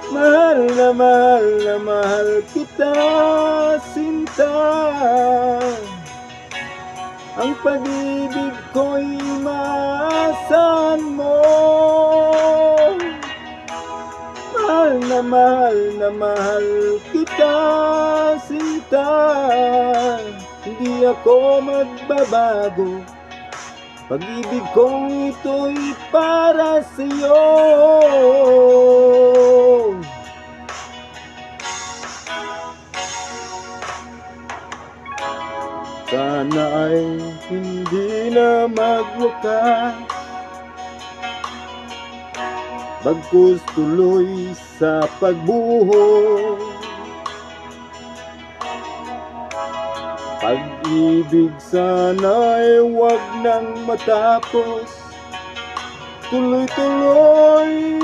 mahal na mahal kita, sinta. Ang pag-ibig ko'y maasahan mo. Mahal kita, sinta. Hindi ako magbabago. Pag-ibig kong ito'y para sa'yo. Sana ay hindi na magwakas, bagkus tuloy sa pagbuho. Pag-ibig sana ay wag nang matapos, tuloy-tuloy